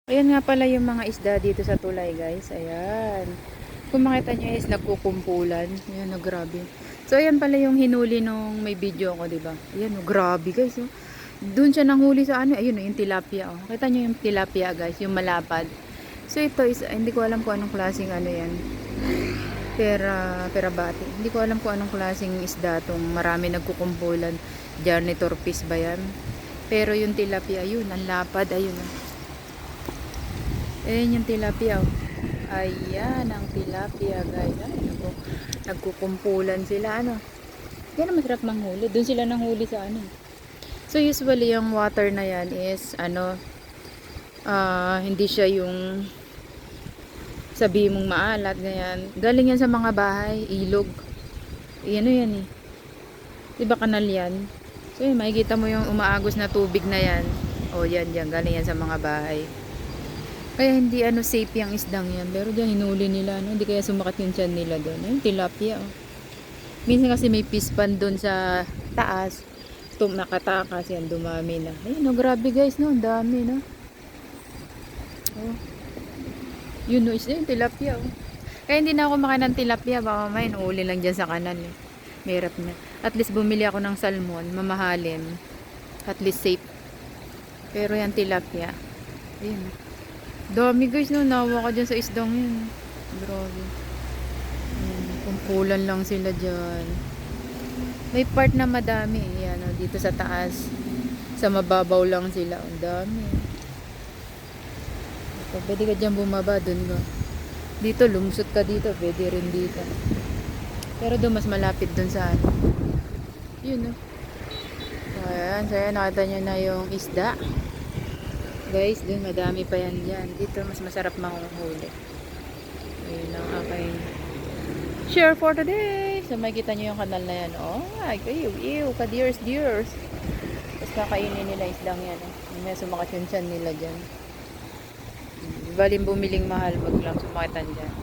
Ayan nga pala yung mga isda dito sa tulay, guys. Ayan. Kung makita nyo is nagkukumpulan. Ayan, oh, grabe. So, ayan pala yung hinuli nung may video ko, diba? Ayan, oh, grabe, guys. Oh. Doon siya nanghuli sa ano. Ayun, oh, yung tilapia. Oh. Kita nyo yung tilapia, guys. Yung malapad. So, ito is, hindi ko alam kung anong klaseng ano yan. Perabati. Hindi ko alam kung anong klaseng isda tong marami nagkukumpulan. Janitor fish ba yan? Pero yung tilapia, ayun, ang lapad. Ayun, oh. Ayan yung tilapia. Oh. Ayan ang tilapia, guys. Ay, nagkukumpulan sila. Ano? Yan ang masarap manghuli. Doon sila nanghuli sa ano. So, usually, yung water na yan is, ano, hindi siya yung sabi mong maalat, ganyan. Galing yan sa mga bahay, ilog. Ano yan eh. Diba kanal yan? So, yun, makikita mo yung umaagos na tubig na yan. O, yan. Galing yan sa mga bahay. Kaya hindi ano safe yung isdang yan. Pero dyan hinuli nila. No? Hindi kaya sumakat yung tiyan nila doon. Ayun, tilapia. Oh. Minsan kasi may fish pan doon sa taas. Nakatakas yan. Dumami na. Ayun, oh, grabe guys. No? Ang dami. No? Oh. Yun no, isda yung tilapia. Oh. Kaya hindi na ako makain ng tilapia. Baka mamaya uli lang dyan sa kanan. Eh. Merap na. At least bumili ako ng salmon. Mamahalin. At least safe. Pero yan tilapia. Ayun. Dami guys, no, nawa ka dyan sa isdang yun. Grabe. Kumpulan lang sila dyan. May part na madami. Yan, no, dito sa taas. Sa mababaw lang sila. Ang dami. So, pwede ka dyan bumaba. Dun ka. Dito, lumusot ka dito. Pwede rin dito. Pero doon, mas malapit dun sa ano. Yun, no. So, ayan. So, ayan, nakita nyo na yung isda. Guys, dun madami pa yan dyan. Dito mas masarap manghuli. Ayun ang aking share for today. So makikita nyo yung kanal na yan. Oh, ay kayo. Ew, ka-deers. Tapos kakainin nila isdang yan. May sumakat yung tiyan nila dyan. Baling bumiling mahal. Wag lang sumakitan dyan.